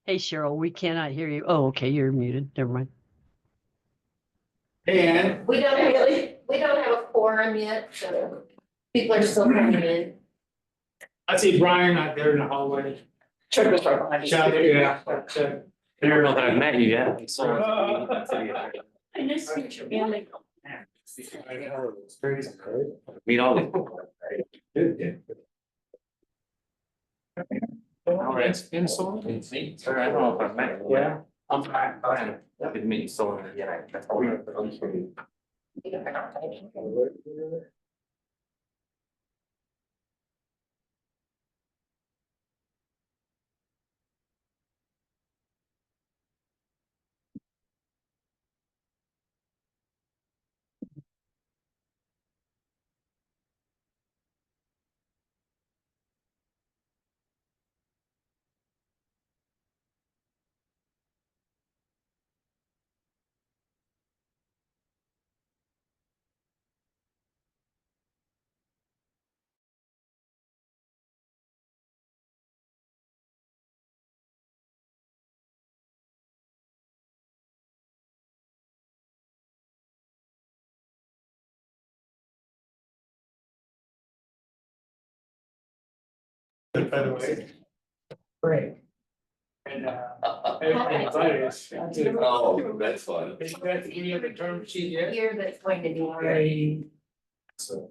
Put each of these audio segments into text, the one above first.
Hey, Cheryl, we cannot hear you. Oh, okay, you're muted. Never mind. And We don't have a quorum yet, so people are still coming in. I see Brian out there in the hallway. Chuck was right behind Shout out, yeah. I don't know that I've met you yet. So. I nice to meet you, man. Meet all these. All right. In Sol? Sir, I don't know if I've met you. Yeah. I'm fine. Good meeting so. Yeah. By the way. Great. And everything varies. Oh, that's fun. Is that any other term sheet yet? Here that's going to be. I. So,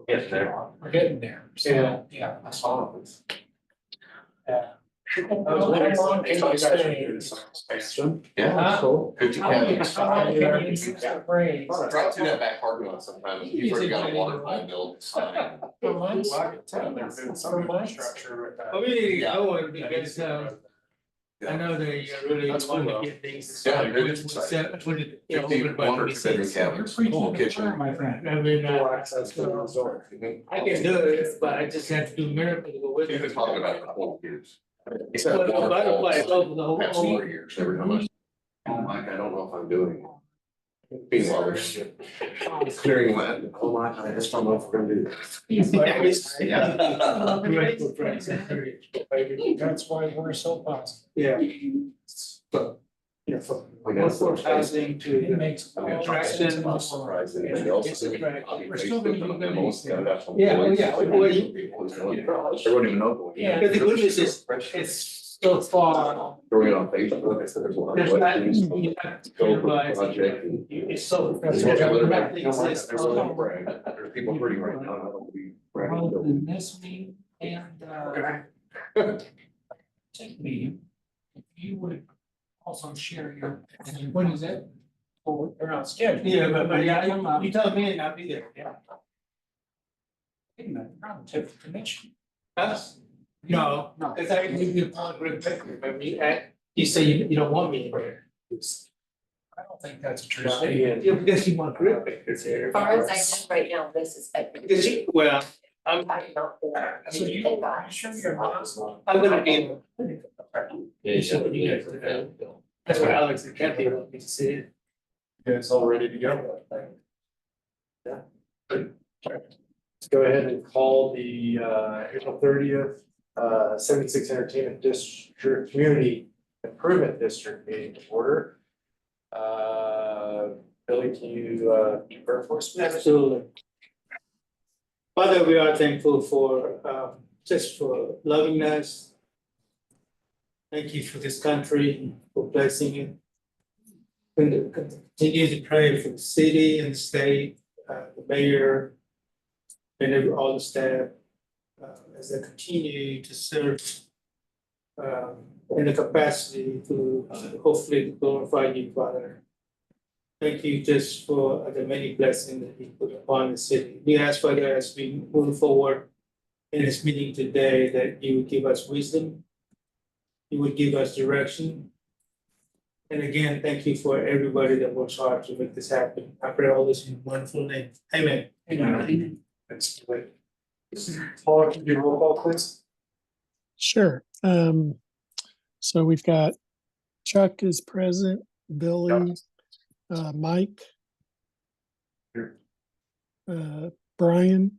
Yes, there. We're getting there. Yeah. Yeah. I saw this. Yeah. Yeah, cool. 50 counties. Drive through that back parking lot sometimes. You've already got a waterfall built sign. Oh, we need to go one because I know they really That's want cool, to get things. Yeah, it When is it's exciting. when it, you know, 50 open by one or two bedroom 26. cabins, full kitchen. My friend, I mean, I can do it, but I just have to do miracles to go with You've been it. talking about it for 12 years. Well, the butterflies over the whole. Past 4 years, every time I'm like, I don't know if I'm doing it. Meanwhile, there's clearing land. Oh my, I just don't know if we're gonna do this. That's why we're so positive. Yeah. But, you know, from workforce housing to. It makes. Attraction. I'm surprised anybody else is doing it. We're still gonna Facebook, do and most got it up on Yeah, oh, boards. yeah. Well, you- They wouldn't even know. Yeah, but the good news is, it's so far. Throwing it on Facebook, I said there's a lot of There's not, questions. you have to Go for the realize project and. it's so. There's a lot of brag. There's people hurting right now, I don't be bragging. In this meeting and take me, if you would also share your. When is that? Or around schedule. Yeah, but yeah, you tell me and I'll be there, yeah. In the relative connection. Us? No, No. cause I give you a point, but you say you don't want me there. I don't think that's a true statement. Yeah, because you want grip pickers there. As far as I know right now, this is. Because you, well, I'm So you, sure you're not. I'm gonna be. Yeah, so you guys are there. That's why Alex and Kathy want me to see it. It's all ready to go. Yeah. Let's go ahead and call the April 30th, 76 Entertainment District Community Improvement District meeting to order. Billy, can you confirm for us? please? Absolutely. Father, we are thankful for just for loving us. Thank you for this country, for blessing it. And continue to pray for the city and the state, the mayor. And all the staff, as they continue to serve. In the capacity to hopefully glorify you, Father. Thank you just for the many blessings that you put upon the city. We ask, Father, as we move forward in this meeting today, that you would give us wisdom. You would give us direction. And again, thank you for everybody that works hard to make this happen. I pray all this in your wonderful name. Amen. Amen. That's great. Paul, can you do roll call, please? Sure. So we've got Chuck is present, Billy, Mike. Here. Brian.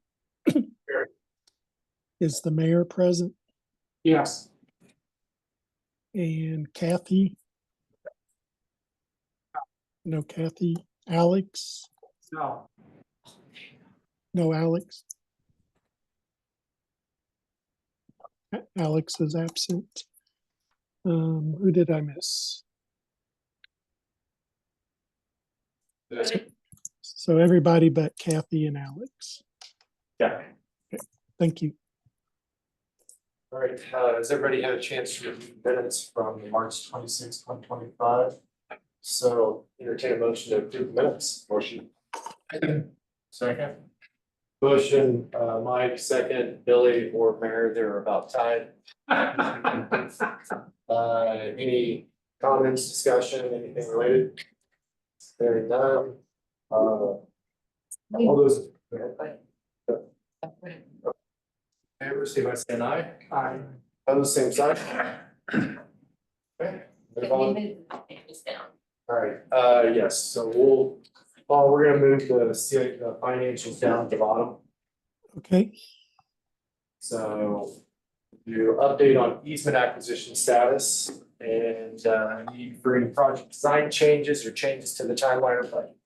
Is the mayor present? Yes. and Kathy. No Kathy. Alex. No. No Alex. Alex is absent. Who did I miss? So everybody but Kathy and Alex. Yeah. Thank you. All right, has everybody had a chance to review minutes from the March 26, 2025? So entertain a motion to approve the minutes. Motion. Second. Motion, Mike, second, Billy or Mayor, they're about tied. Any comments, discussion, anything related? Hearing none. All those. Favor, say by saying aye. Aye. Opposed, same sign. Okay, move on. All right, yes, so we're gonna move the financials down to the bottom. Okay. So do update on easement acquisition status and need for any project design changes or changes to the timeline or budget.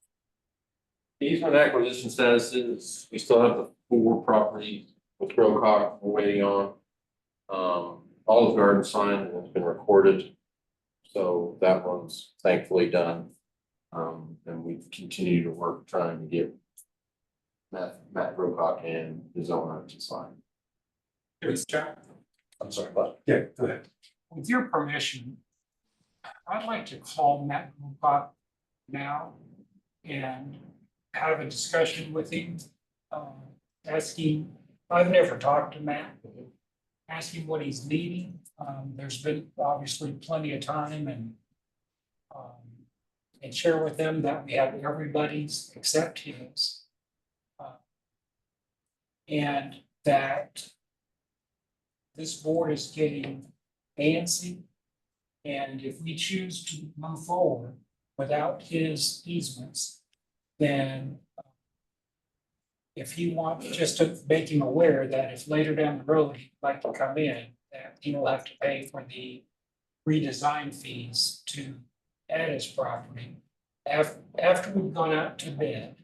Easement acquisition status is, we still have the 4 property with Growcock we're waiting on. Olive Garden signed and it's been recorded. So that one's thankfully done. And we continue to work trying to get Matt Growcock and his owner to sign. It's Jack. I'm sorry, but yeah, go ahead. With your permission, I'd like to call Matt Grubach now and have a discussion with him. Asking, I've never talked to Matt. Ask him what he's needing. There's been obviously plenty of time and share with them that we have everybody's except his. And that this board is getting antsy. And if we choose to move forward without his easements, then if he wants, just to make him aware that if later down the road he'd like to come in, that he will have to pay for the redesign fees to add his property. After we've gone out to bid,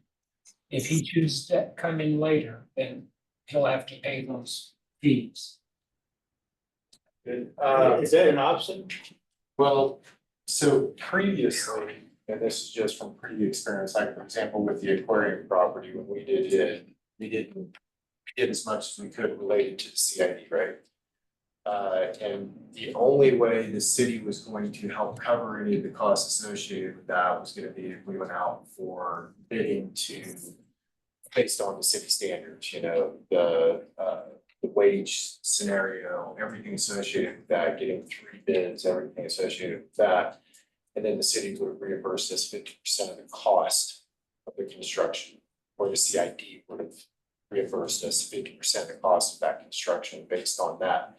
if he chooses to come in later, then he'll have to pay those fees. Good. Is that an option? Well, so previously, and this is just from previous experience, like for example, with the aquarium property, when we did it, we did as much as we could related to the CID, right? And the only way the city was going to help cover any of the costs associated with that was gonna be if we went out for bidding based on the city standards, you know, the wage scenario, everything associated with that, getting 3 bids, everything associated with that. And then the city would reimburse us 50% of the cost of the construction, or the CID would have reimbursed us 50% of the cost of that construction based on that.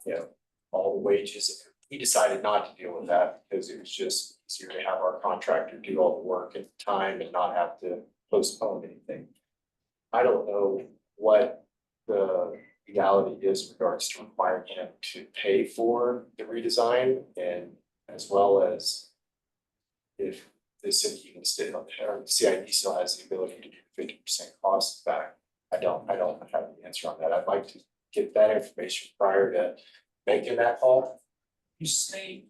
You know, all the wages. We decided not to deal with that because it was just easier to have our contractor do all the work at the time and not have to postpone anything. I don't know what the legality is in regards to requiring him to pay for the redesign, and as well as if the city can still, or the CID still has the ability to do 50% cost back. I don't have the answer on that. I'd like to get that information prior to making that call. You say.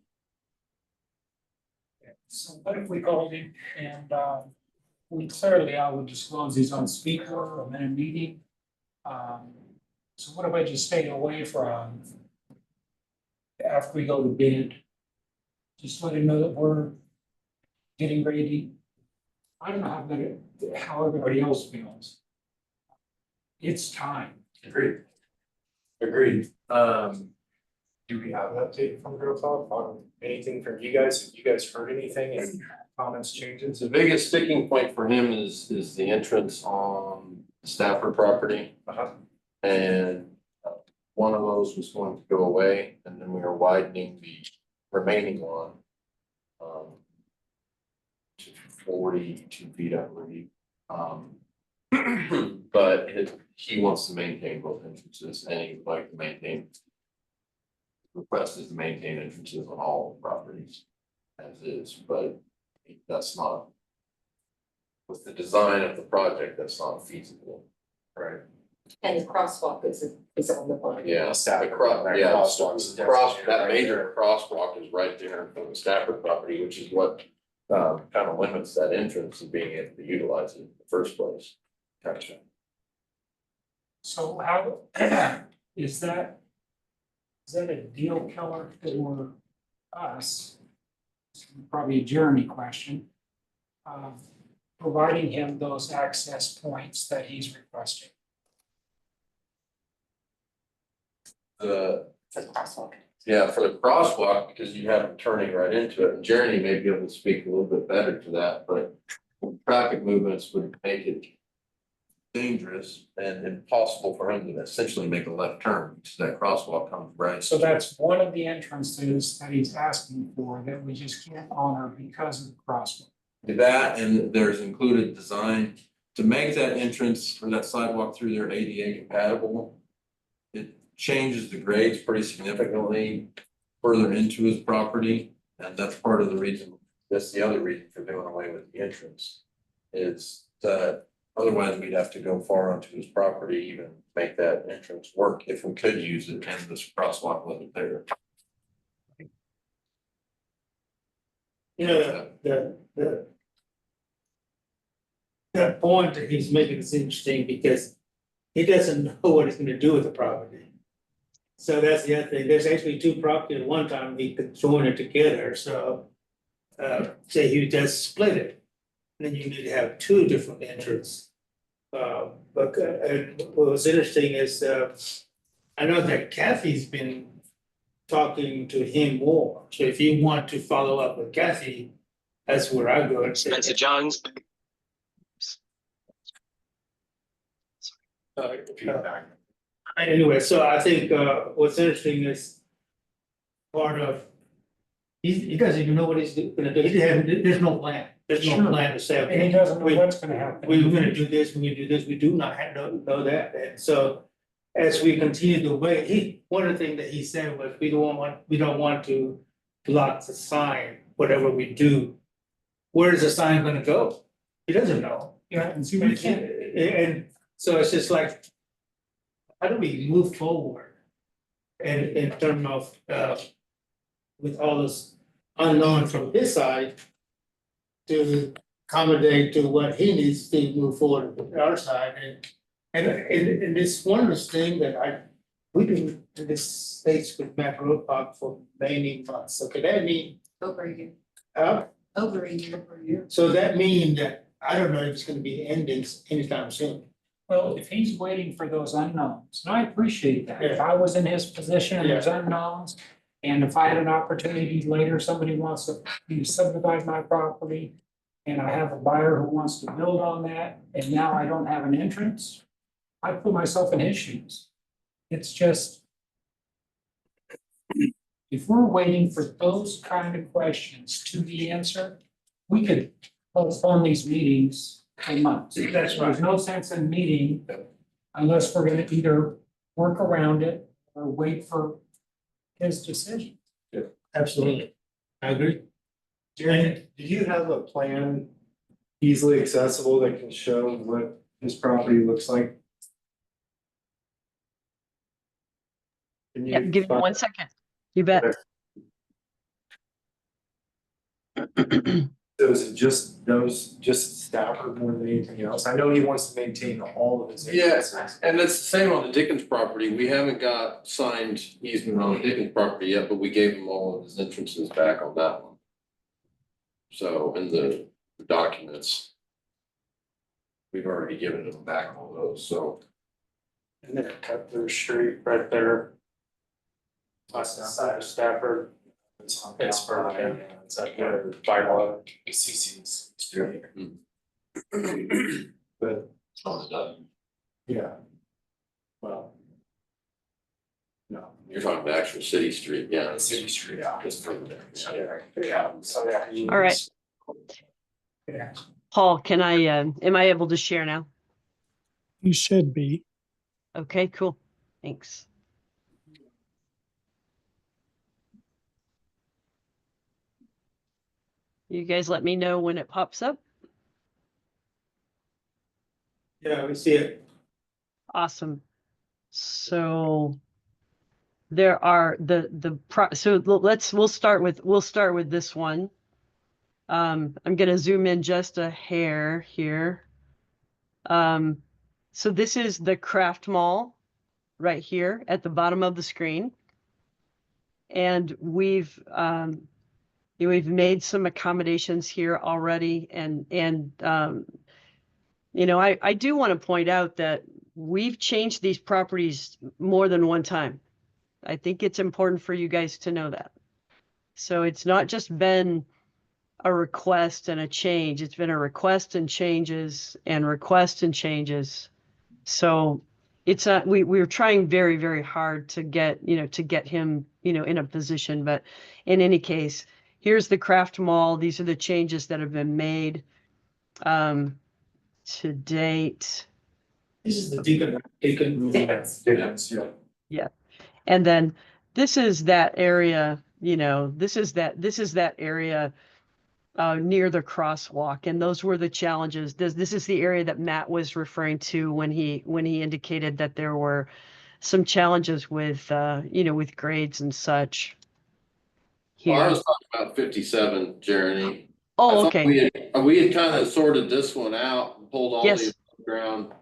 So what if we called him and I would disclose he's on speaker, I'm in a meeting. So what if I just stay away from after we go to bid? Just let him know that we're getting ready. I don't know how everybody else feels. It's time. Agreed. Do we have an update from Growcock on anything from you guys? Have you guys heard anything? Any comments, changes? The biggest sticking point for him is the entrance on Stafford property. And one of those was going to go away, and then we are widening the remaining one. To 42 feet, I believe. But he wants to maintain both entrances, and he would like to maintain request is to maintain entrances on all properties as is, but that's not. With the design of the project, that's not feasible, right? And the crosswalk is on the line. Yeah, Stafford, yeah, crosswalks. that major crosswalk is right there from the Stafford property, which is what kind of limits that entrance and being able to utilize it in the first place. Gotcha. So how, is that a deal killer for us? Probably a Jeremy question. Providing him those access points that he's requesting. The, For the crosswalk. yeah, for the crosswalk, because you have them turning right into it, and Jeremy may be able to speak a little bit better to that, but traffic movements would make it dangerous and impossible for him to essentially make a left turn, because that crosswalk comes right. So that's one of the entrances that he's asking for that we just can't honor because of the crosswalk. That, and there's included design to make that entrance or that sidewalk through there ADA compatible. It changes the grades pretty significantly further into his property, and that's part of the reason, that's the other reason for doing away with the entrance. Is that otherwise we'd have to go far onto his property, even make that entrance work if we could use it and this crosswalk wasn't there. You know, the point that he's making is interesting because he doesn't know what he's gonna do with the property. So that's the other thing, there's actually two properties at one time, he could join it together, so. Say you just split it, then you need to have two different entrances. But and what was interesting is, I know that Kathy's been talking to him more, so if you want to follow up with Kathy, that's where I go. Spencer Jones. Anyway, so I think what's interesting is part of, he doesn't even know what he's gonna do, there's no plan, there's no Sure. plan to say, And he okay, doesn't know what's gonna happen. we're gonna do this, we're gonna do this, we do not know that, and so. As we continue to wait, one of the things that he said was, we don't want to block the sign, whatever we do. Where is the sign gonna go? He doesn't know. Yeah, and see, we can't, And so it's just like, how do we move forward? And in terms of, with all this unknown from his side. To accommodate to what he needs to move forward with our side, and it's one of those things that we've been in this states with Matt Roadblock for many months, so could that mean, Over a year. uh, Over a year. so that mean that, I don't know if it's gonna be endings anytime soon. well, if he's waiting for those unknowns, and I appreciate that, if I was in his position and there's unknowns. And if I had an opportunity later, somebody wants to subdivide my property. And I have a buyer who wants to build on that, and now I don't have an entrance. I put myself in his shoes. It's just. If we're waiting for those kind of questions to be answered, we could postpone these meetings for months. That's right. There's no sense in meeting unless we're gonna either work around it or wait for his decision. Absolutely, I agree. Jerry, do you have a plan easily accessible that can show what his property looks like? Can you Yeah, give me find- 1 second. You bet. So is it just Stafford more than anything else? I know he wants to maintain all of his. Yes, entrances. and it's the same on the Dickens property. We haven't got signed easement on the Dickens property yet, but we gave him all of his entrances back on that one. So in the documents. We've already given him back all those, so. And then cut through street right there. West side of Stafford. It's further, it's like where by CC's street. But, It's not done. yeah. Well. No. You're talking about actual city street, yeah. City Street, yeah. Just further there. Yeah, so yeah. All right. Yeah. Paul, am I able to share now? You should be. Okay, cool. Thanks. You guys let me know when it pops up. Yeah, we see it. Awesome. So there are we'll start with this one. I'm gonna zoom in just a hair here. So this is the Craft Mall right here at the bottom of the screen. And we've made some accommodations here already, and I do want to point out that we've changed these properties more than one time. I think it's important for you guys to know that. So it's not just been a request and a change. It's been a request and changes and request and changes. So it's we're trying very, very hard to get him, in a position. But in any case, here's the Craft Mall. These are the changes that have been made to date. This is the Deacon. Yeah. And then this is that area, this is that area near the crosswalk. And those were the challenges. This is the area that Matt was referring to when he indicated that there were some challenges with, with grades and such. Well, I Here. was talking about 57, Jeremy. I Oh, thought okay. We had kind of sorted this one out and pulled all Yes. the ground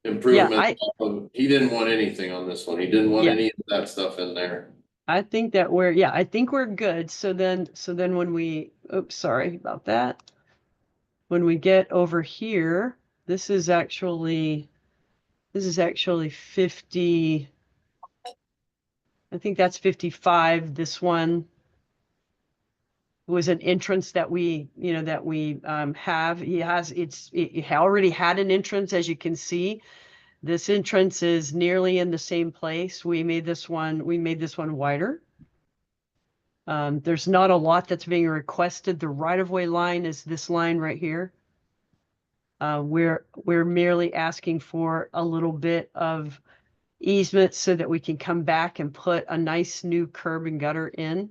improvements. He didn't want anything on this one. He didn't want Yeah. any of that stuff in there. I think that I think we're good. So then when we, oops, sorry about that. When we get over here, this is actually 50. I think that's 55. This one was an entrance that we have. It already had an entrance, as you can see. This entrance is nearly in the same place. We made this one wider. There's not a lot that's being requested. The right-of-way line is this line right here. We're merely asking for a little bit of easement so that we can come back and put a nice new curb and gutter in.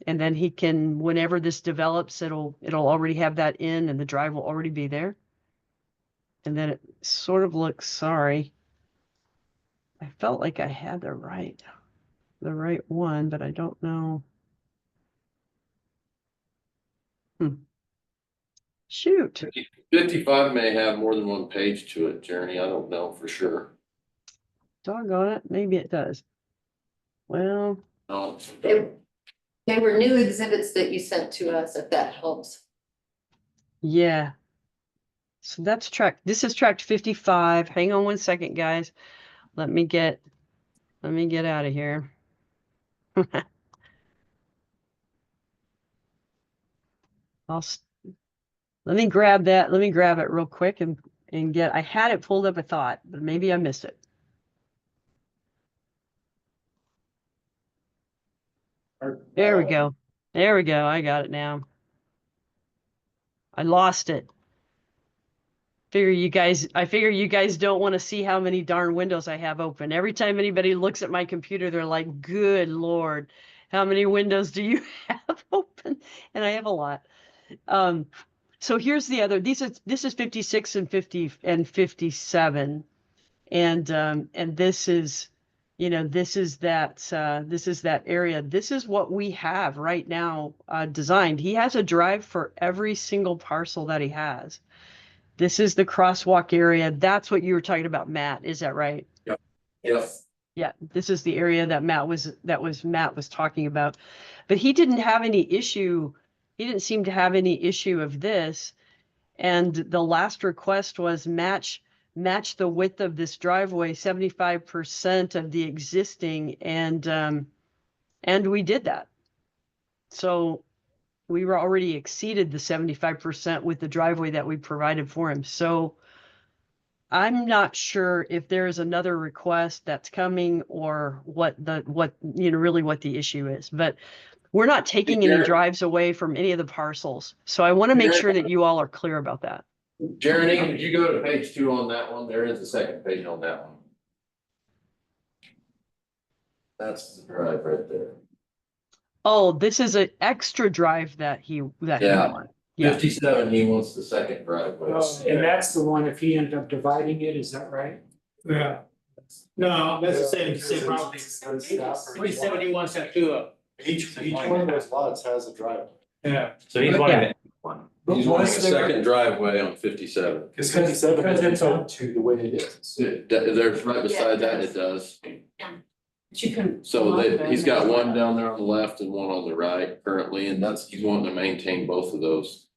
And then he can, whenever this develops, it'll already have that in, and the drive will already be there. And then it sort of looks, sorry. I felt like I had the right one, but I don't know. Shoot. 55 may have more than one page to it, Jeremy. I don't know for sure. Doggone it. Maybe it does. Well. No. They were new exhibits that you sent to us, if that helps. Yeah. So that's this is track 55. Hang on one second, guys. Let me get out of here. Let me grab that. Let me grab it real quick and I had it pulled up, I thought, but maybe I missed it. There we go. There we go. I got it now. I lost it. I figure you guys don't want to see how many darn windows I have open. Every time anybody looks at my computer, they're like, good Lord, how many windows do you have open? And I have a lot. So here's the other, this is 56 and 50 and 57. And this is, this is that area. This is what we have right now designed. He has a drive for every single parcel that he has. This is the crosswalk area. That's what you were talking about, Matt. Is that right? Yep. Yes. Yeah, this is the area that Matt was talking about. But he didn't have any issue. He didn't seem to have any issue of this. And the last request was match the width of this driveway 75% of the existing, and we did that. So we were already exceeded the 75% with the driveway that we provided for him. So I'm not sure if there's another request that's coming or what really what the issue is, but we're not taking any drives away from any of the parcels. So I want to make sure that you all are clear about that. Jeremy, could you go to page 2 on that one? There is a second page on that one. That's the drive right there. Oh, this is an extra drive that he Yeah. wants. Yeah, 57, he wants the second driveway. And that's the one, if he ended up dividing it, is that right? Yeah. No, that's the same, Because same it's- property. it's not for- 370 wants that too. Each one of those lots has a driveway. Yeah. So he's wanting the one. He's wanting a second driveway on 57. Because 57 because is it's a- up to the way it is. There's right beside that, it does. So he's got one down there on the left and one on the right currently, and he's wanting to maintain both of those.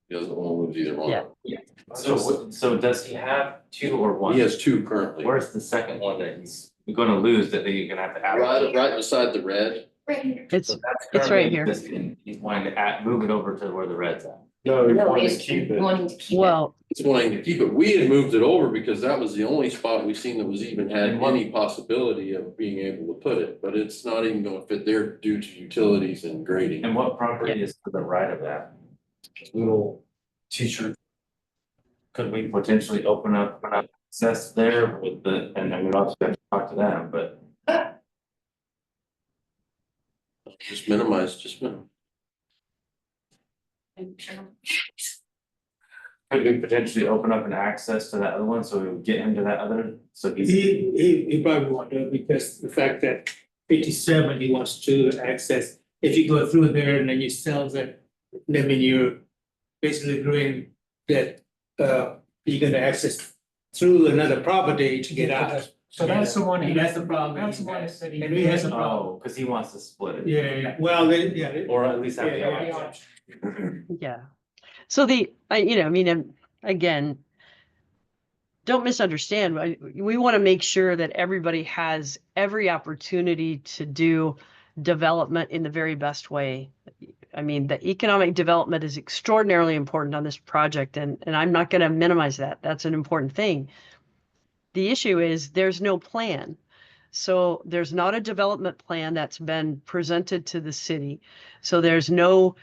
He doesn't want to lose either one. Yeah. So does he have two or one? He has two currently. Where's the second one that he's gonna lose that you're gonna have to add? Right beside the red. Right here. it's, So that's it's right currently here. existing. He's wanting to move it over to where the red's at. No, you No, want to he's keep it. wanting to keep it. well, He's wanting to keep it. We had moved it over because that was the only spot we've seen that was even had any possibility of being able to put it, but it's not even gonna fit there due to utilities and grading. And what property is to the right of that? Little teacher. Could we potentially open up access there with and then we'd also have to talk to them, but. Just minimize. Could we potentially open up an access to that other one, so we would get him to that other, so he's. He probably won't do it because the fact that 57, he wants to access, if you go through there and then you sell that, then when you're basically agreeing that you're gonna access through another property to get out. So that's the one. he- That's the problem. That's the one that said he. And he has a problem. Oh, cause he wants to split it. Yeah, well, yeah. Or at least have the Yeah, option. yeah. So again, don't misunderstand. We want to make sure that everybody has every opportunity to do development in the very best way. I mean, the economic development is extraordinarily important on this project, and I'm not going to minimize that. That's an important thing. The issue is there's no plan. So there's not a development plan that's been presented to the city. So there's no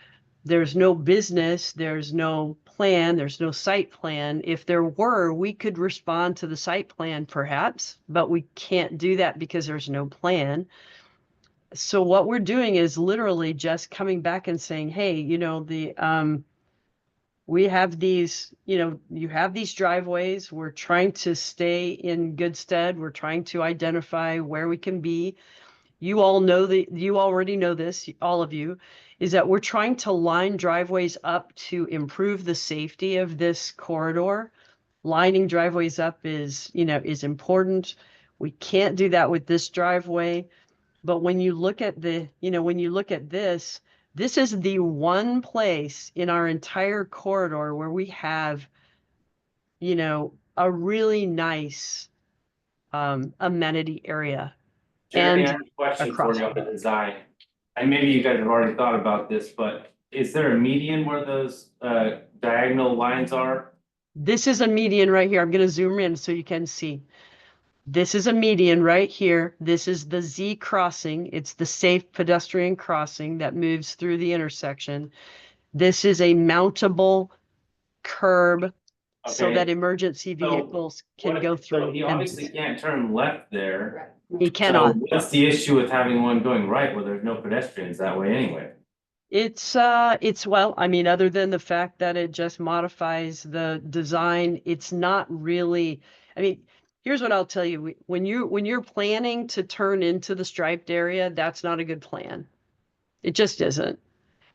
business, there's no plan, there's no site plan. If there were, we could respond to the site plan perhaps, but we can't do that because there's no plan. So what we're doing is literally just coming back and saying, hey, we have these, you have these driveways. We're trying to stay in good stead. We're trying to identify where we can be. You already know this, all of you, is that we're trying to line driveways up to improve the safety of this corridor. Lining driveways up is important. We can't do that with this driveway. But when you look at this, this is the one place in our entire corridor where we have, a really nice amenity area. Jeremy, And I have a question for across. you on the design. And maybe you guys have already thought about this, but is there a median where those diagonal lines are? This is a median right here. I'm going to zoom in so you can see. This is a median right here. This is the Z crossing. It's the safe pedestrian crossing that moves through the intersection. This is a mountable curb so Okay. that emergency So vehicles can What- go So through. he And obviously can't turn left there. he cannot. So what's the issue with having one going right where there's no pedestrians that way anyway? It's well, other than the fact that it just modifies the design, it's not really, here's what I'll tell you. When you're planning to turn into the striped area, that's not a good plan. It just isn't.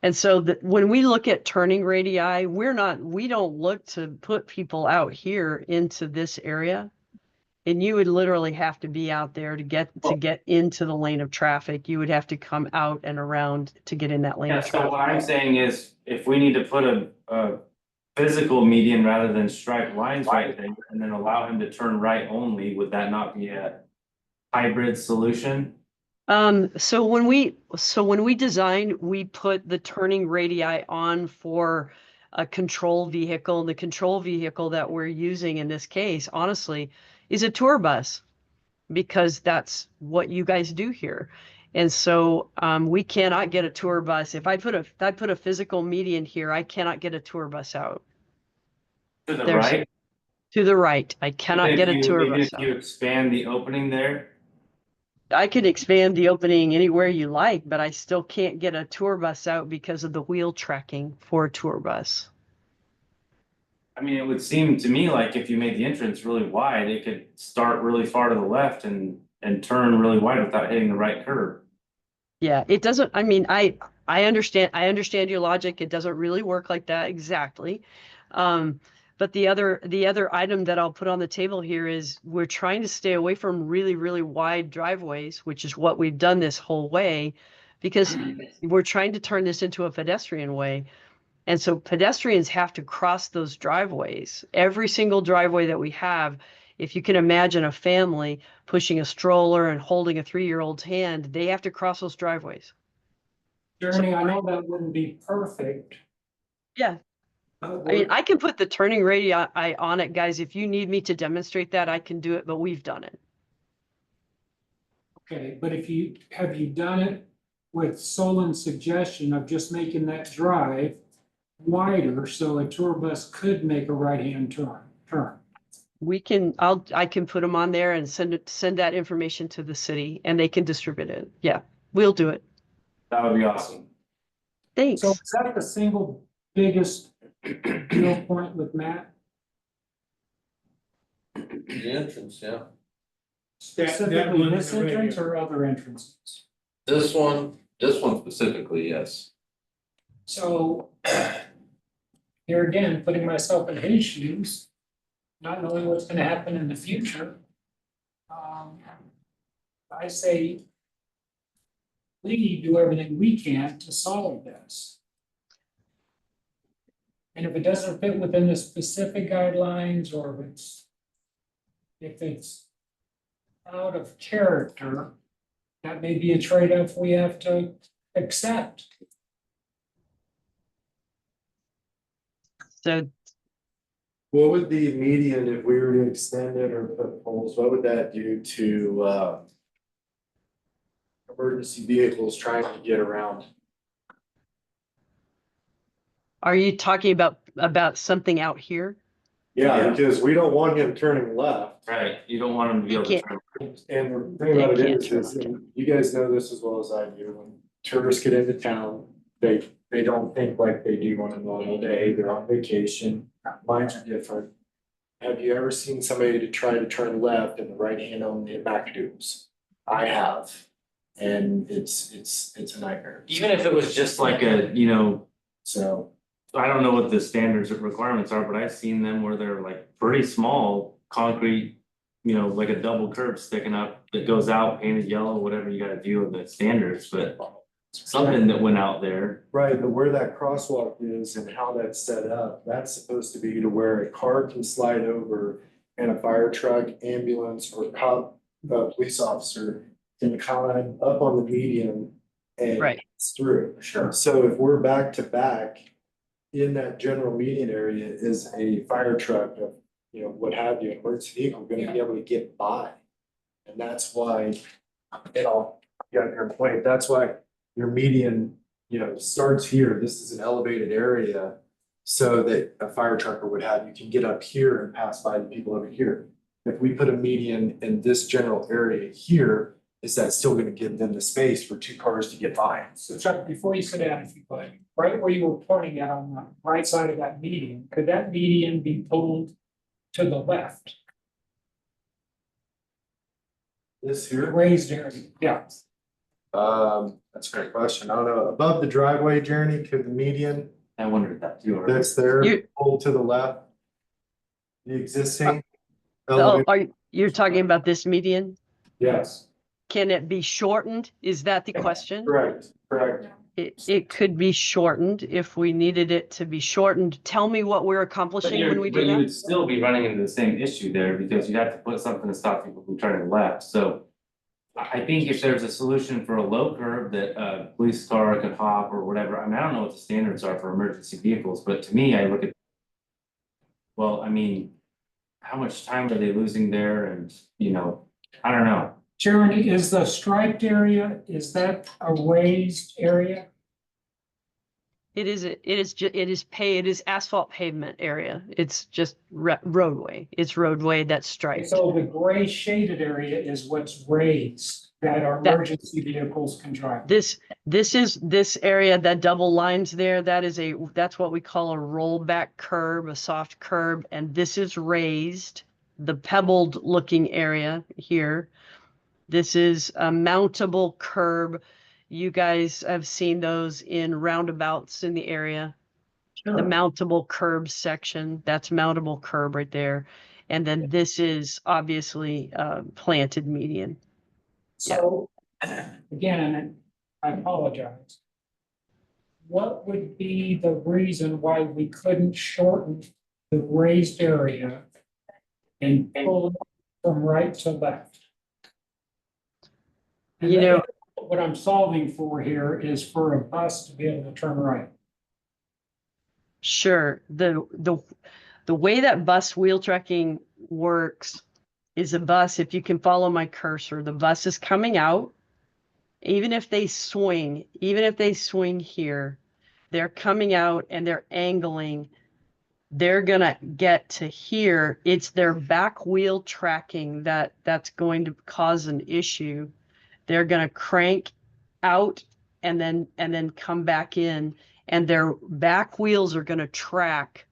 And so when we look at turning radii, we don't look to put people out here into this area. And you would literally have to be out there to get into the lane of traffic. You would have to come out and around to get in that lane Yeah, of so traffic. what I'm saying is, if we need to put a physical median rather than striped lines right there, and then allow him to turn right only, would that not be a hybrid solution? So when we design, we put the turning radii on for a control vehicle. The control vehicle that we're using in this case, honestly, is a tour bus, because that's what you guys do here. And so we cannot get a tour bus. If I put a physical median here, I cannot get a tour bus out. To the There's- right? To the right, I cannot Even get if a you- tour even bus if you out. expand the opening there, I could expand the opening anywhere you like, but I still can't get a tour bus out because of the wheel tracking for a tour bus. I mean, it would seem to me like if you made the entrance really wide, it could start really far to the left and turn really wide without hitting the right curb. Yeah, it doesn't, I mean, I understand your logic. It doesn't really work like that exactly. But the other item that I'll put on the table here is we're trying to stay away from really, really wide driveways, which is what we've done this whole way, because we're trying to turn this into a pedestrian way. And so pedestrians have to cross those driveways. Every single driveway that we have, if you can imagine a family pushing a stroller and holding a 3-year-old's hand, they have to cross those driveways. Jeremy, I know that wouldn't be perfect. Yeah, but I mean, we're- I can put the turning radii on it, guys. If you need me to demonstrate that, I can do it, but we've done it. Okay, but have you done it with Solon's suggestion of just making that drive wider so a tour bus could make a right-hand turn? I can put them on there and send that information to the city and they can distribute it. Yeah, we'll do it. That would be awesome. Thanks. So is that the single biggest deal point with Matt? The entrance, yeah. Specifically one this in the radio. entrance or other entrances? This one specifically, yes. So here again, putting myself in his shoes, not knowing what's gonna happen in the future. I say we do everything we can to solve this. And if it doesn't fit within the specific guidelines or if it's out of character, that may be a trade-off we have to accept. So What would the median, if we were to extend it or put poles, what would that do to emergency vehicles trying to get around? are you talking about something out here? Yeah, Yeah. because we don't want him turning left. Right, you don't want them to be You able to. can't- And the thing about They it can't is, turn is left. and you guys know this as well as I do, when tourists get into town, they don't think like they do on a normal day, they're on vacation, minds are different. Have you ever seen somebody to try to turn left and the right hand only at McAdoo's? I have, and it's a nightmare. Even if it was just like a, you know, So, I don't know what the standards or requirements are, but I've seen them where they're like pretty small concrete. You know, like a double curb sticking up that goes out painted yellow, whatever you gotta do with the standards, but. Something that went out there, right, but where that crosswalk is and how that's set up, that's supposed to be to where a car can slide over and a fire truck, ambulance, or cop, police officer can climb up on the median and Right. pass through. Sure. So if we're back to back in that general median area is a fire truck, you know, what have you, emergency vehicle gonna be able to get by. And that's why, and I'll get your point, that's why your median, you know, starts here, this is an elevated area. So that a fire trucker would have, you can get up here and pass by the people over here. If we put a median in this general area here, is that still gonna give them the space for 2 cars to get by? So Chuck, before you sit down, if you could, right where you were pointing at on the right side of that median, could that median be pulled to the left? This The here, raised area, yeah. that's a great question, I don't know, above the driveway journey to the median, I wondered that too. that's there, You- pull to the left. The existing. Oh, you're talking about this median? Yes, Can it be shortened? Is that the question? correct. It could be shortened if we needed it to be shortened. Tell me what we're But accomplishing when we but do you that. would still be running into the same issue there because you'd have to put something to stop people from turning left, so. I think if there's a solution for a low curb that a police car could hop or whatever, I mean, I don't know what the standards are for emergency vehicles, but to me, I look at. Well, I mean, how much time are they losing there and, you know, I don't know. Jeremy, is the striped area, is that a raised area? It is, it is asphalt pavement area. It's just roadway. It's roadway that's striped. So the gray shaded area is what's raised that our That- emergency vehicles can drive. This is this area, that double lines there, that's what we call a rollback curb, a soft curb, and this is raised, the pebbled looking area here. This is a mountable curb. You guys have seen those in roundabouts in the area. The mountable curb section, that's mountable curb right there. And then this is obviously planted median. So, again, I apologize. What would be the reason why we couldn't shorten the raised area and pull it from right to left? And You know, what I'm solving for here is for a bus to be able to turn right. sure. The way that bus wheel tracking works is a bus, if you can follow my cursor, the bus is coming out. Even if they swing here, they're coming out and they're angling. They're gonna get to here. It's their back wheel tracking that's going to cause an issue. They're gonna crank out and then come back in, and their back wheels are gonna track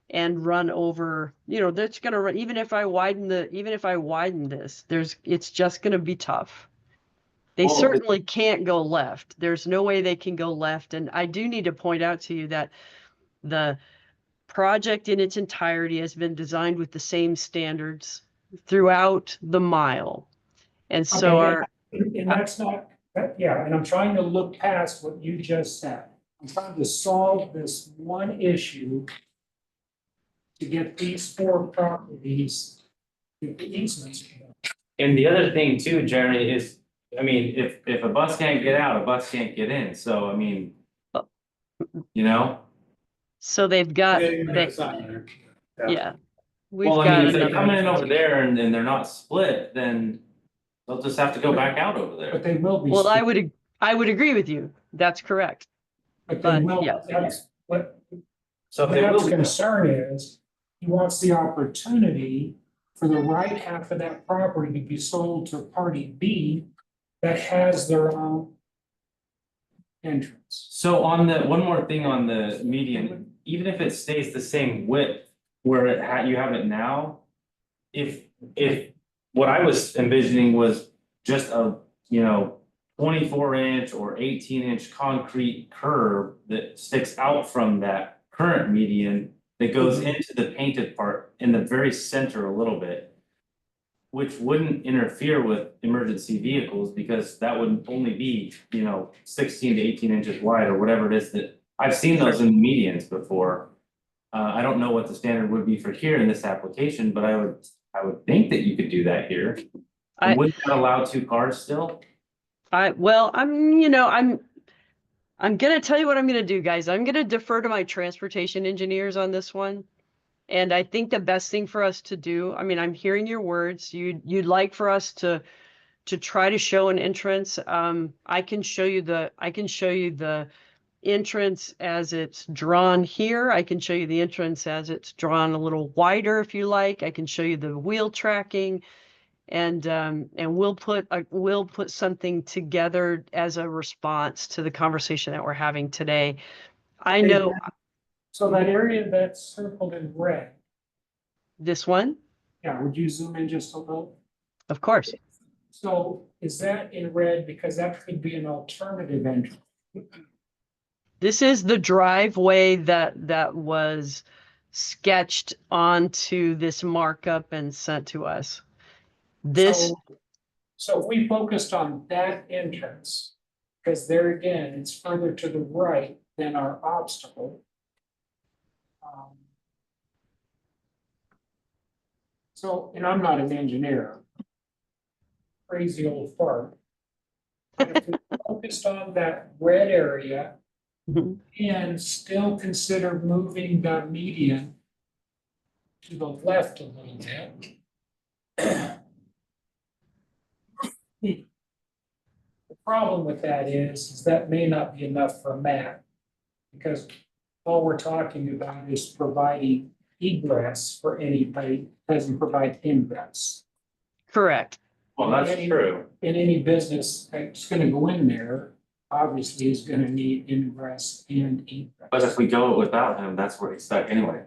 and run over, that's gonna run, even if I widen this, it's just gonna be tough. They Well, certainly can't go left. There's no way they can go left. And I do need to point out to you that the project in its entirety has been designed with the same standards throughout the mile. And so Okay, and that's not, yeah, and I'm trying to look past what you just said. I'm trying to solve this one issue to get these 4 properties, get the easements. And the other thing too, Jeremy, is, I mean, if a bus can't get out, a bus can't get in, so I mean. You know, so they've got, Very nice sign. yeah. We've well, I got mean, if they're another. coming in over there and they're not split, then. They'll just have to go back out over there. But they will be. Well, I would agree with you. That's correct. But they but, will, yeah. that's what So if they Matt's will, concern is, he wants the opportunity for the right half of that property to be sold to party B that has their own entrance. so on the, one more thing on the median, even if it stays the same width where you have it now. If what I was envisioning was just a, 24-inch or 18-inch concrete curb that sticks out from that current median that goes into the painted part in the very center a little bit. Which wouldn't interfere with emergency vehicles because that would only be, 16 to 18 inches wide or whatever it is that, I've seen those in medians before. I don't know what the standard would be for here in this application, but I would think that you could do that here. I- Would that allow 2 cars still? I'm gonna tell you what I'm gonna do, guys. I'm gonna defer to my transportation engineers on this one. And I think the best thing for us to do, I mean, I'm hearing your words. You'd like for us to try to show an entrance. I can show you the entrance as it's drawn here. I can show you the entrance as it's drawn a little wider if you like. I can show you the wheel tracking. And we'll put something together as a response to the conversation that we're having today. I know So that area that's circled in red, this one, yeah, would you zoom in just a little? of course. So is that in red because that could be an alternative entrance? This is the driveway that was sketched onto this markup and sent to us. This, So if we focused on that entrance, because there again, it's further to the right than our obstacle. So, and I'm not an engineer. Crazy old fart. But if we focused on that red area Mhm. and still consider moving the median to the left a little bit. The problem with that is that may not be enough for Matt. Because all we're talking about is providing egress for anybody, doesn't provide ingress. Correct. Well, that's true. And any business that's gonna go in there, obviously is gonna need ingress and egress. But if we go without him, that's where he's stuck anyway.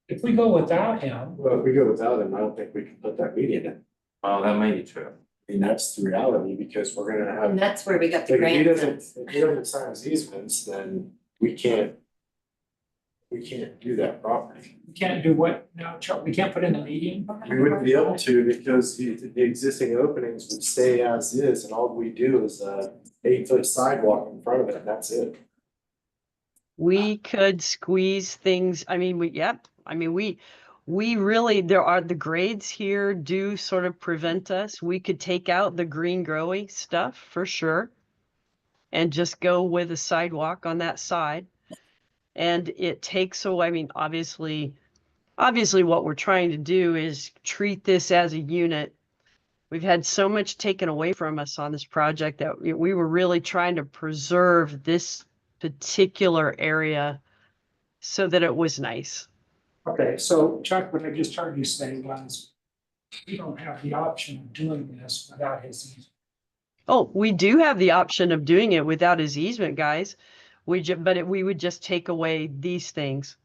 If we go without him, Well, if we go without him, I don't think we can put that median in. Well, that may be true. I mean, that's the reality, because we're gonna have, And that's where we got the like, if he grant. doesn't, if he doesn't sign his easements, then we can't do that property. we can't do what, no, Chuck, we can't put in the median. We wouldn't be able to, because the existing openings would stay as is, and all we do is a 8-foot sidewalk in front of it, and that's it. We could squeeze things, I mean, we really, the grades here do sort of prevent us. We could take out the green growing stuff for sure. And just go with a sidewalk on that side. And it takes away, I mean, obviously what we're trying to do is treat this as a unit. We've had so much taken away from us on this project that we were really trying to preserve this particular area so that it was nice. Okay, so Chuck, what I just heard you say was, we don't have the option of doing this without his easement. Oh, we do have the option of doing it without his easement, guys. We would just take away these things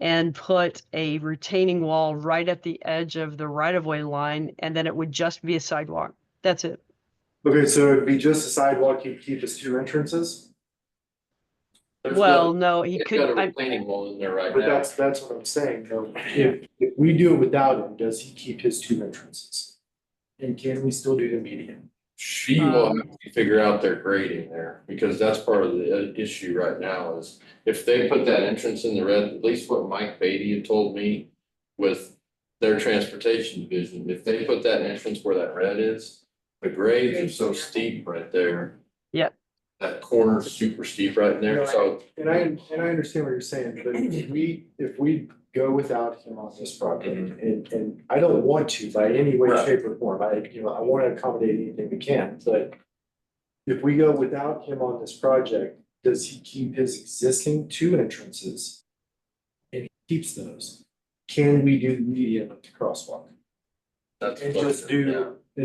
and put a retaining wall right at the edge of the right-of-way line, and then it would just be a sidewalk. That's it. Okay, so it'd be just a sidewalk, you'd keep his 2 entrances? Well, no, he It's got a could, retaining wall in there right But now. that's what I'm saying, though, if we do it without him, does he keep his 2 entrances? And can we still do the median? She will have to figure out their grading there, because that's part of the issue right now is if they put that entrance in the red, at least what Mike Beatty had told me with their transportation division, if they put that entrance where that red is, the grades are so steep right there. Yep. That corner's super steep right in there, so And I understand what you're saying, but if we go without him on this property, and I don't want to by any way, Right. shape or form, I wanna accommodate anything we can, but. If we go without him on this project, does he keep his existing 2 entrances? And he keeps those, can we do the median of the crosswalk? that's. And what-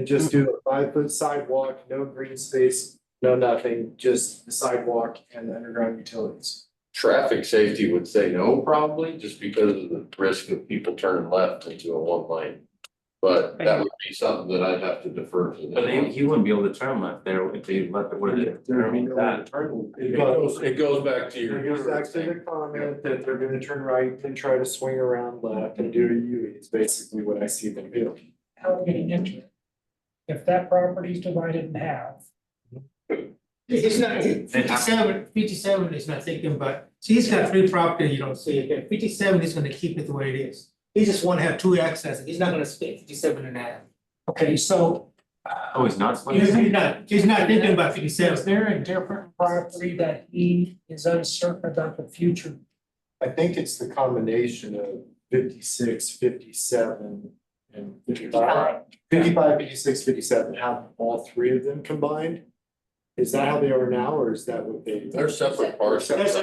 just yeah. do a 5-foot sidewalk, no green space, no nothing, just the sidewalk and the underground utilities. Traffic safety would say no, probably, just because of the risk of people turning left into a 1 lane. But that would be something that I'd have to defer to But them. he wouldn't be able to turn left there if they let the, what is it? There'd be no way to That. turn. It goes back to your. It goes back to the comment that they're gonna turn right and try to swing around left and do a U, it's basically what I see them do. How are we getting into it? If that property is divided in half, It's not, 57 is not thinking, but, see, he's got 3 properties, you don't see it there, 57 is gonna keep it the way it is. He just wanna have 2 accesses, he's not gonna split 57 and a half. okay, so Oh, he's not splitting? He's not thinking about is 57. there a different property that he is uncertain about the future? I think it's the combination of 56, 57, and 55. 55, 56, 57. Have all 3 of them combined? Is that how they are now, or is that what they? They're separate parcels.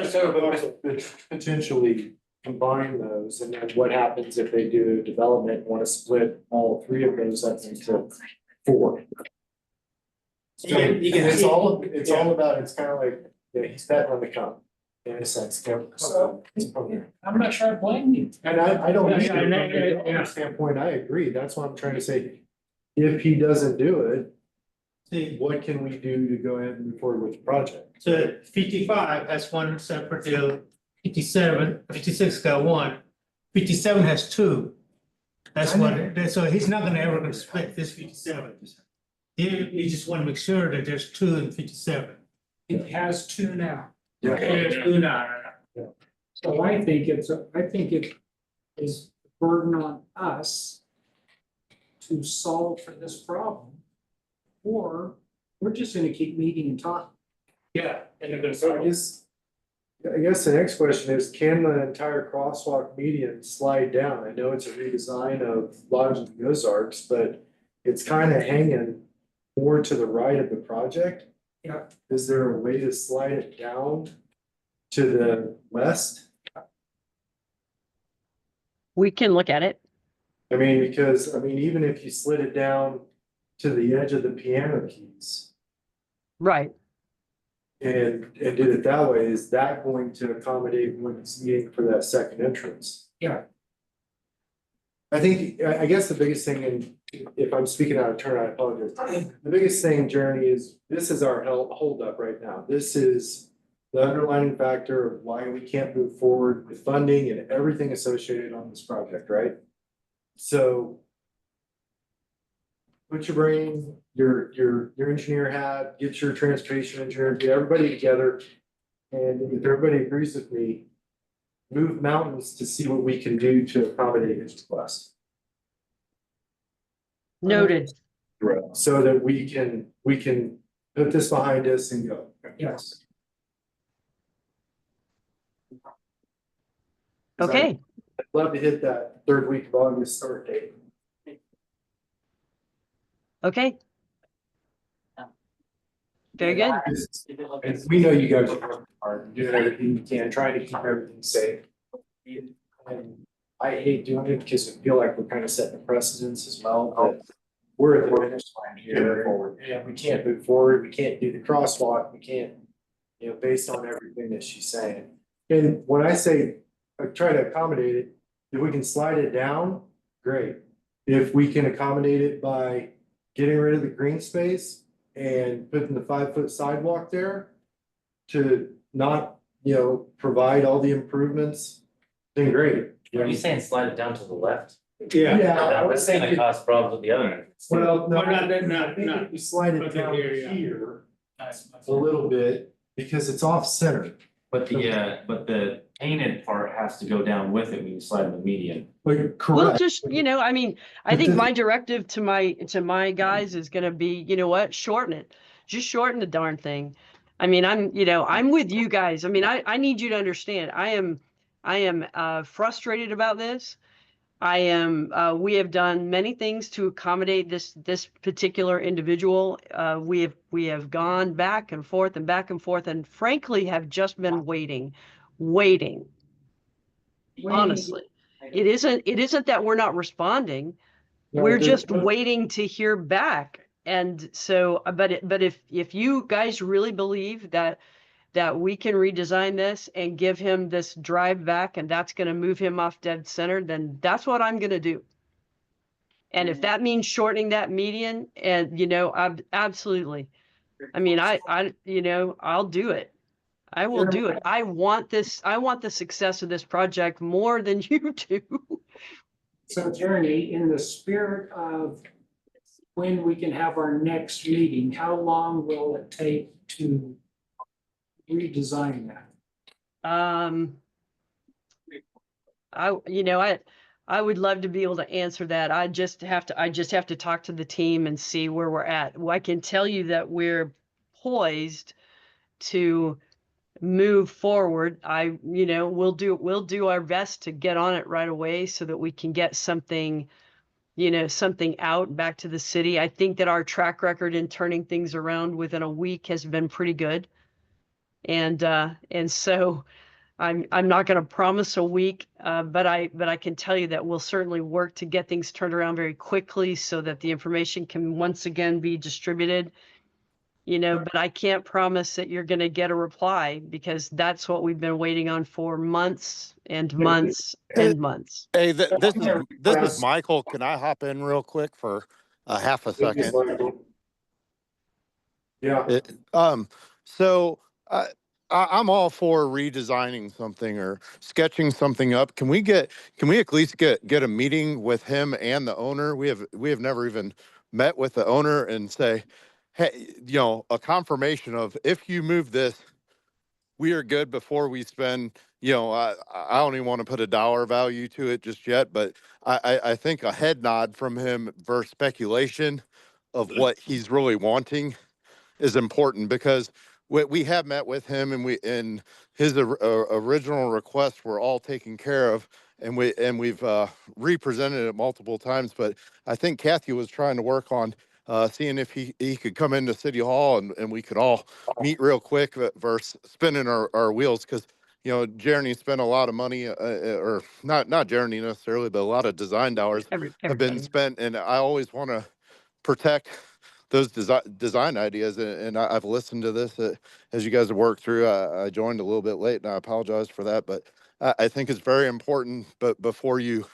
Potentially combine those, and then what happens if they do development, and wanna split all 3 of those up into 4? So it's all about, it's kind of like, he's betting on the come, in a sense. So- I'm not sure I blame you. And I don't, Yeah, either, yeah, from yeah, a yeah. developer standpoint, I agree, that's what I'm trying to say. If he doesn't do it, See, what can we do to go ahead and move forward with the project? so 55 has 1 separate deal, 56 got 1, 57 has 2. That's so he's not gonna split this 57. He just wanna make sure that there's 2 in 57. It has 2 now. There's 2 now. So I think it is a burden on us to solve for this problem. Or we're just gonna keep meeting and talking. Yeah, and they're gonna So I guess the next question is, can the entire crosswalk median slide down? I know it's a redesign of Lodge of the Ozarks, but it's kind of hanging more to the right of the project. Yeah. Is there a way to slide it down to the west? We can look at it. I mean, because, I mean, even if you slid it down to the edge of the piano keys Right. and did it that way, is that going to accommodate what it's needing for that second entrance? Yeah. I think, I guess the biggest thing, and if I'm speaking out of turn, I apologize. The biggest thing, Journey, is this is our holdup right now. This is the underlying factor of why we can't move forward with funding and everything associated on this project, right? So put your brain, your engineer hat, get your transportation engineer, get everybody together. And if everybody agrees with me, move mountains to see what we can do to accommodate his request. Noted. So that we can put this behind us and go. Yes. Okay. I'd love to hit that third week of August start date. Okay. Very good. And we know you guys are working hard, doing everything you can, trying to keep everything safe. And I hate doing it because I feel like we're kind of setting a precedence as well, but we're at the finish line here. And we can't move forward, we can't do the crosswalk, we can't, you know, based on everything that she's saying. And when I say, I try to accommodate it, if we can slide it down, great. If we can accommodate it by getting rid of the green space and putting the 5-foot sidewalk there to not, you know, provide all the improvements, then great. Are you saying slide it down to the left? Yeah. That's gonna cause problems with the other end. Well, no, Well, not that- I think if you slide it Okay, down here, here Nice. a little bit, because it's off center. But the painted part has to go down with it when you slide in the median. Like, Well, correct. just, you know, I mean, I But think the- my directive to my guys is gonna be, you know what, shorten it. Just shorten the darn thing. I mean, I'm with you guys. I mean, I need you to understand, I am frustrated about this. We have done many things to accommodate this particular individual. We have gone back and forth and frankly have just been waiting. Honestly, it isn't that we're not responding. No, We're there's just no- waiting to hear back. And so, but if you guys really believe that we can redesign this and give him this drive back and that's going to move him off dead center, then that's what I'm going to do. And if that means shortening that median, and you know, absolutely. I mean, you know, I'll do it. I will do it. I want the success of this project more than you do. So Jeremy, in the spirit of when we can have our next meeting, how long will it take to redesign that? I would love to be able to answer that. I just have to talk to the team and see where we're at. Well, I can tell you that we're poised to move forward. We'll do our best to get on it right away so that we can get something out back to the city. I think that our track record in turning things around within a week has been pretty good. And so I'm not going to promise a week, but I can tell you that we'll certainly work to get things turned around very quickly so that the information can once again be distributed. You know, but I can't promise that you're going to get a reply because that's what we've been waiting on for months and months and months. Hey, this is Michael. Can I hop in real quick for a half a second? Yeah. So I'm all for redesigning something or sketching something up. Can we at least get a meeting with him and the owner? We have never even met with the owner and say, hey, you know, a confirmation of if you move this, we are good before we spend, you know, I don't even want to put a dollar value to it just yet, but I think a head nod from him versus speculation of what he's really wanting is important because we have met with him and his original requests were all taken care of and we've represented it multiple times, but I think Kathy was trying to work on seeing if he could come into City Hall and we could all meet real quick versus spinning our wheels. Because, you know, Jeremy spent a lot of money, or not Jeremy necessarily, but a lot of design dollars have been Everybody. spent. And I always want to protect those design ideas. And I've listened to this as you guys have worked through. I joined a little bit late and I apologize for that. But I think it's very important, but before you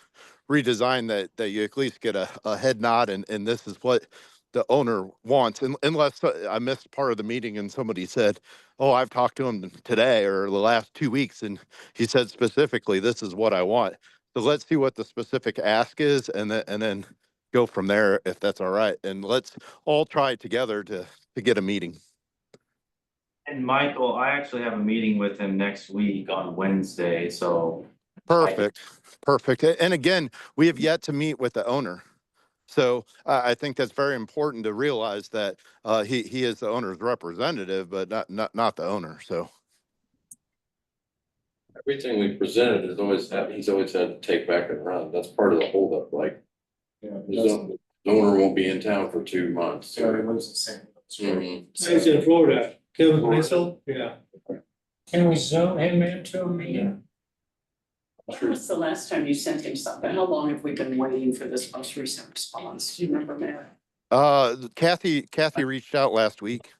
redesign that you at least get a head nod and this is what the owner wants. And unless I missed part of the meeting and somebody said, oh, I've talked to him today or the last 2 weeks, and he said specifically, this is what I want. So let's see what the specific ask is and then go from there if that's all right. And let's all try together to get a meeting. And Michael, I actually have a meeting with him next week on Wednesday, so. Perfect. And again, we have yet to meet with the owner. So I think that's very important to realize that he is the owner's representative, but not the owner. So Everything we presented is always he's always had to take back and run. That's part of the holdup, like. The owner won't be in town for 2 months. So he lives in St. Louis. He's in Florida, Kevin Russell, yeah. Can we zone him into a meeting? When was the last time you sent him something? How long have we been waiting for this most recent response? Do you remember, Mayor? Kathy reached out last week.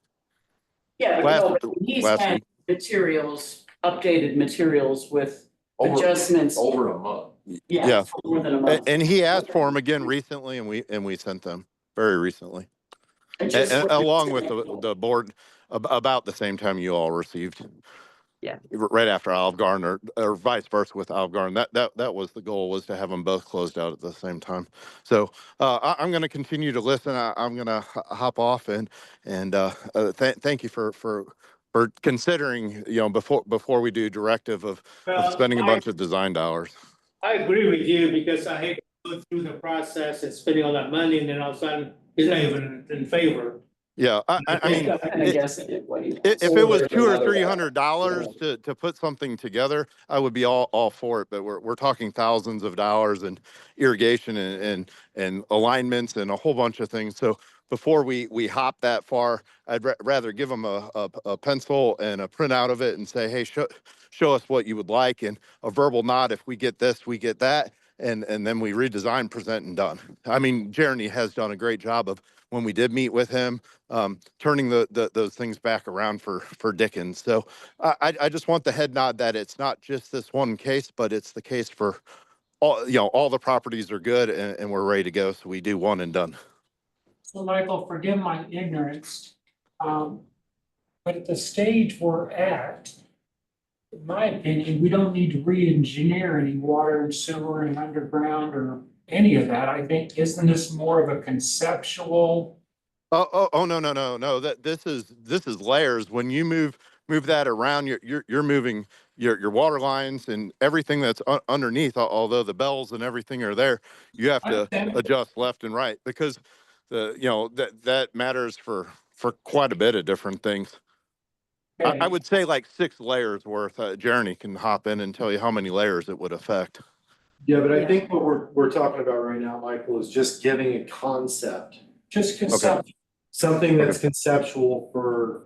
Yeah, but Last- no, but he's last had week. materials, updated materials with Over- adjustments. Over a month. Yeah. For more than a month. And he asked for them again recently, and we sent them very recently, I just and wanted along to with know. the board about the same time you all received. Yeah. Right after Olive Garden or vice versa with Olive Garden. That was the goal, was to have them both closed out at the same time. So I'm going to continue to listen. I'm going to hop off and thank you for considering, you know, before we do directive of spending a bunch of design dollars. I agree with you because I hate to go through the process and spending all that money and then all of a sudden it's not even in favor. Yeah, I mean, I guess it did what he if wants. it was $200 or $300 to put something together, I would be all for it. But we're talking thousands of dollars and irrigation and alignments and a whole bunch of things. So before we hop that far, I'd rather give them a pencil and a printout of it and say, hey, show us what you would like, and a verbal nod. If we get this, we get that. And then we redesign, present, and done. I mean, Jeremy has done a great job of, when we did meet with him, turning those things back around for Dickens. So I just want the head nod that it's not just this one case, but it's the case for all, you know, all the properties are good and we're ready to go. So we do one and done. So Michael, forgive my ignorance. But at the stage we're at, in my opinion, we don't need to re-engineer any water and sewer and underground or any of that. I think, isn't this more of a conceptual? Oh no. This is layers. When you move that around, you're moving your water lines and everything that's underneath. Although the bells and everything are there, you have to adjust left and right because that matters for quite a bit of different things. I would say like 6 layers worth. Jeremy can hop in and tell you how many layers it would affect. Yeah, but I think what we're talking about right now, Michael, is just giving a concept, Just conceptual. something that's conceptual for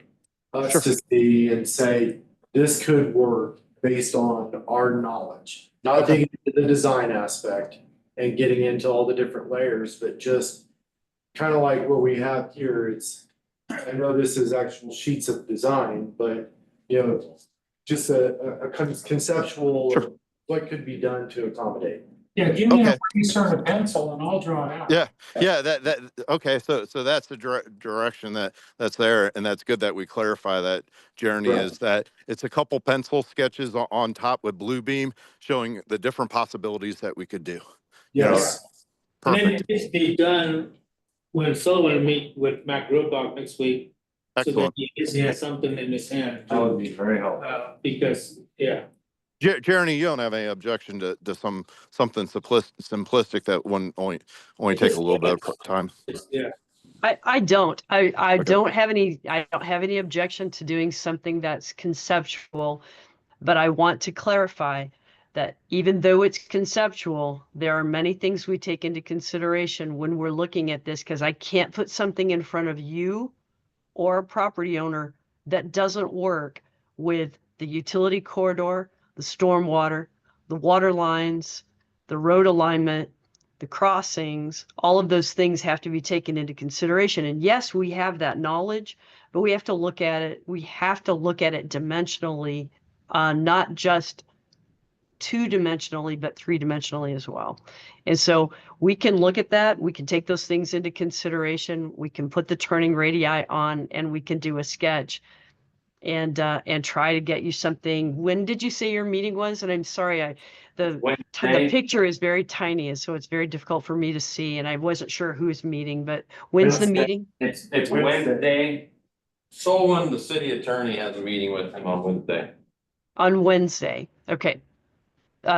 us to see and say, this could work based on our knowledge. Not digging into the design aspect and getting into all the different layers, but just kind of like what we have here. I know this is actual sheets of design, but just a conceptual of what could be done to accommodate. Yeah, give me a eraser and a pencil and I'll draw it out. Yeah, okay, so that's the direction that's there, and that's good that we clarify that, Jeremy, is that it's a couple pencil sketches on top with blue beam showing the different possibilities that we could do. Yes. And then Perfect. it needs to be done when Sullivan meet with Matt Grobach next week. Excellent. So that he has something in his hand. That would be very helpful. Because, Jeremy, you don't have any objection to something simplistic that one only take a little bit of time. Yeah. I don't. I Okay. don't have any objection to doing something that's conceptual, but I want to clarify that even though it's conceptual, there are many things we take into consideration when we're looking at this, because I can't put something in front of you or a property owner that doesn't work with the utility corridor, the stormwater, the water lines, the road alignment, the crossings. All of those things have to be taken into consideration. And yes, we have that knowledge, but we have to look at it. We have to look at it dimensionally, not just two-dimensionally, but three-dimensionally as well. And so we can look at that. We can take those things into consideration. We can put the turning radii on, and we can do a sketch and try to get you something. When did you say your meeting was? And I'm sorry, the Wednesday, picture is very tiny, and so it's very difficult for me to see, and I wasn't sure who's meeting, but when's the Wednesday. meeting? it's Wednesday. Solon, the city attorney, has a meeting with him on Wednesday. On Wednesday. Okay.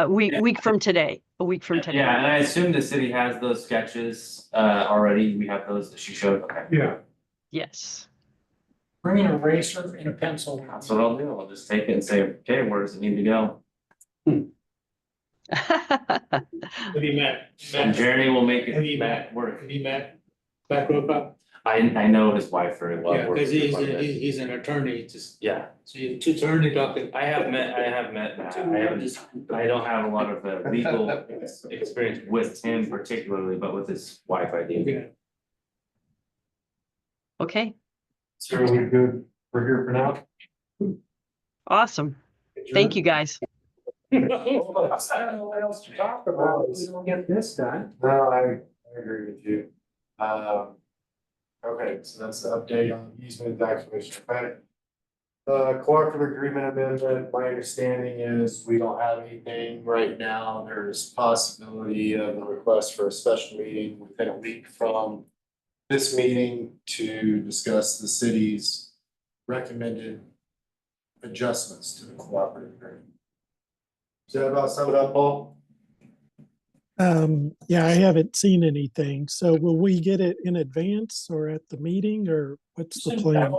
Week from today, a week from today. Yeah, and I assume the city has those sketches already. We have those that she showed. Okay. Yeah. Yes. Bring an eraser and a pencil. That's what I'll do. I'll just take it and say, okay, where does it need to go? Have you met? And Jeremy will make Have you it met? work. Have you met Back Row Bob? I know his wife very well. Yeah, We're- because he's an attorney, just, Yeah, so you two attorney talking. I have met Matt. I don't have a lot of legal experience with him particularly, but with his wife I do. Yeah. Okay, So are we good? We're here for now? awesome. Thank you, guys. I don't know what else to talk about. if We don't get this done. No, I agree with you. Okay, so that's the update on the easement activation plan. Cooperative agreement amendment, my understanding is we don't have anything right now. There's possibility of a request for a special meeting within a week from this meeting to discuss the city's recommended adjustments to the cooperative agreement. Does that about sum it up, Paul? Yeah, I haven't seen anything. So will we get it in advance or at the meeting, or what's the plan?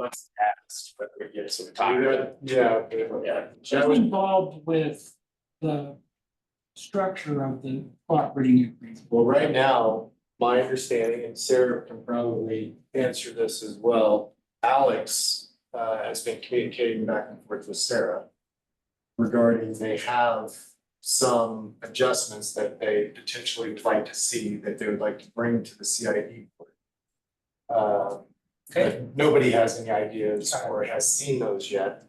Yeah. She's involved with the structure of the cooperating agreement. Well, right now, my understanding, and Sarah can probably answer this as well, Alex has been communicating back and forth with Sarah regarding they have some adjustments that they potentially would like to see, that they would like to bring to the CID board. But nobody has any ideas or has seen those yet.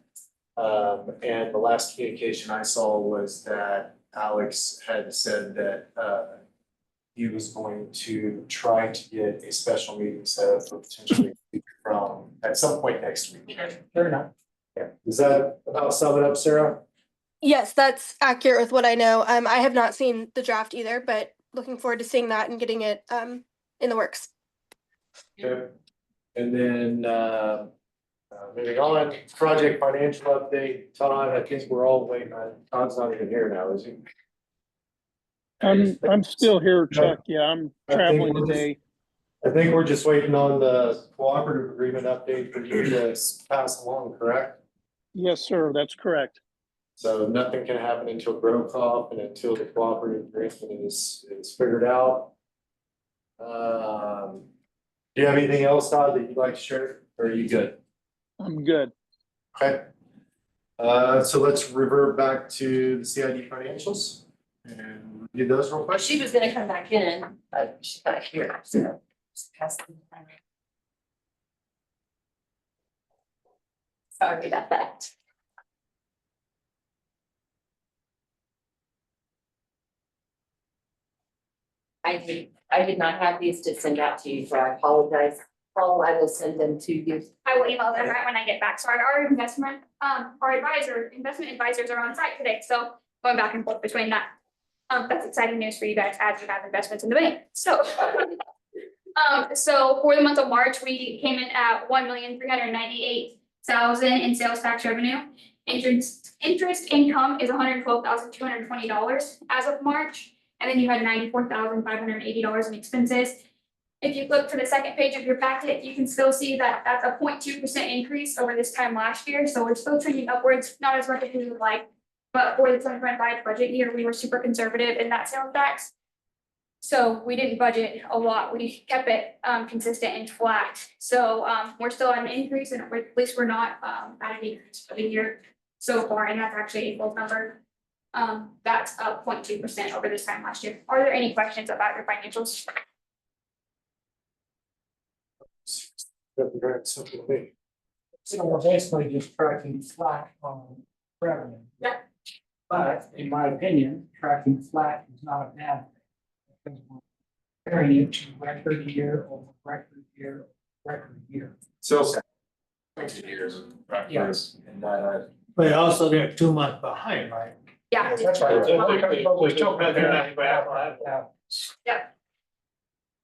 And the last communication I saw was that Alex had said that he was going to try to get a special meeting set up for potentially from at some point next week. Fair enough. Yeah, does that about sum it up, Sarah? Yes, that's accurate with what I know. I have not seen the draft either, but looking forward to seeing that and getting it in the works. Okay. And then moving on, project financial update, Todd, I think we're all waiting on, Todd's not even here now, is he? I'm still here, Chuck. Yeah, I'm I think traveling we're just- today. I think we're just waiting on the cooperative agreement update for you to pass along, correct? Yes, sir, that's correct. So nothing can happen until Grove and until the cooperative agreement is figured out. Do you have anything else, Todd, that you'd like to share, or are you good? I'm good. Okay. So let's revert back to the CID financials and do those real quick. She was gonna come back in, but she's not here, so. just pass them around. Sorry about that. I did not have these to send out to you, so I apologize. Paul, I will send them to you. I will email them right when I get back. So our investment advisors are on site today, so going back and forth between that. That's exciting news for you guys as you have investments in the bank. So, so for the month of March, we came in at $1,398,000 in sales tax revenue. Interest income is $112,220 as of March, and then you had $94,580 in expenses. If you look to the second page of your packet, you can still see that that's a 0.2% increase over this time last year. So we're still trending upwards, not as much as we would like, But for the 2025 budget year, we were super conservative in that sales tax. So we didn't budget a lot. We kept it consistent and flat. So we're still on an increase, and at least we're not at a decrease for the year so far, and that's actually April's number. That's up 0.2% over this time last year. Are there any questions about your financials? Very simple thing. So we're basically just tracking flat on revenue. Yeah. But in my opinion, tracking flat is not a bad thing. Because we're comparing it to record year over record year, record year. Sales. Years. Yes. And that, But also they're 2 months behind, right? Yeah. That's right. We're still better than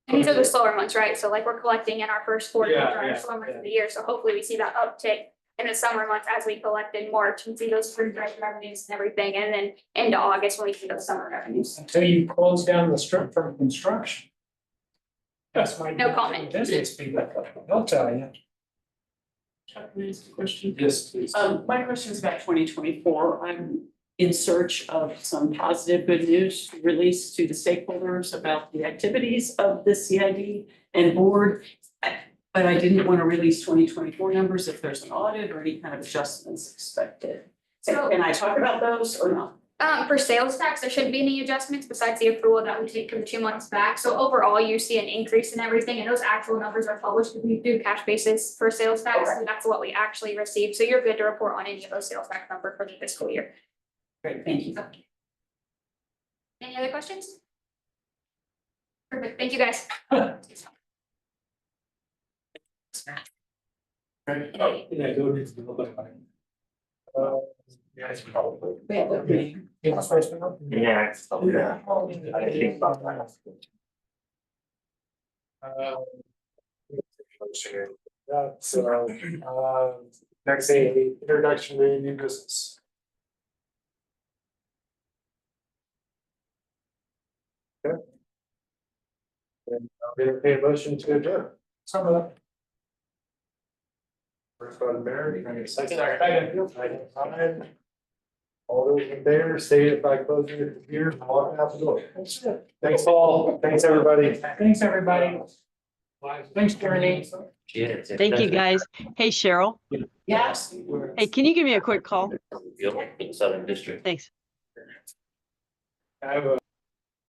And these are the slower months, right? So like we're collecting in our first quarter, Yeah, during the yeah, slower months of the year, so hopefully we see that uptick in the summer months as we collect in March and see those spring break revenues and everything, and then into August when we see those summer revenues. Until you close down the strip from construction. That's my. No comment. Business people, they'll tell you. Chuck, can I ask a question? yes, please. My question is about 2024. I'm in search of some positive good news to release to the stakeholders about the activities of the CID and board. But I didn't want to release 2024 numbers if there's an audit or any kind of adjustments expected. So- Can I talk about those or not? For sales tax, there shouldn't be any adjustments besides the accrual that we take from the 2 months back. So overall, you see an increase in everything, and those actual numbers are published. We do cash basis for sales tax, and that's what we actually receive. So you're good to report on any of those sales tax numbers for the fiscal year. Great, thank you. Any other questions? Perfect, thank you, guys. Yeah, don't need to go by. Yes, probably. You want to switch them up? Yeah. Yeah. Next thing, introduction to new business. Okay. And I'll entertain a motion to adjourn. Some of them. First by the mayor, can I get a second? Second. All those in favor, say it by closing your computers and walking out the door. Thanks, Paul. Thanks, everybody. Thanks, everybody. Thanks, Jeremy. Thank you, guys. Hey, Cheryl. Yes. Hey, can you give me a quick call? Southern District. Thanks. I have a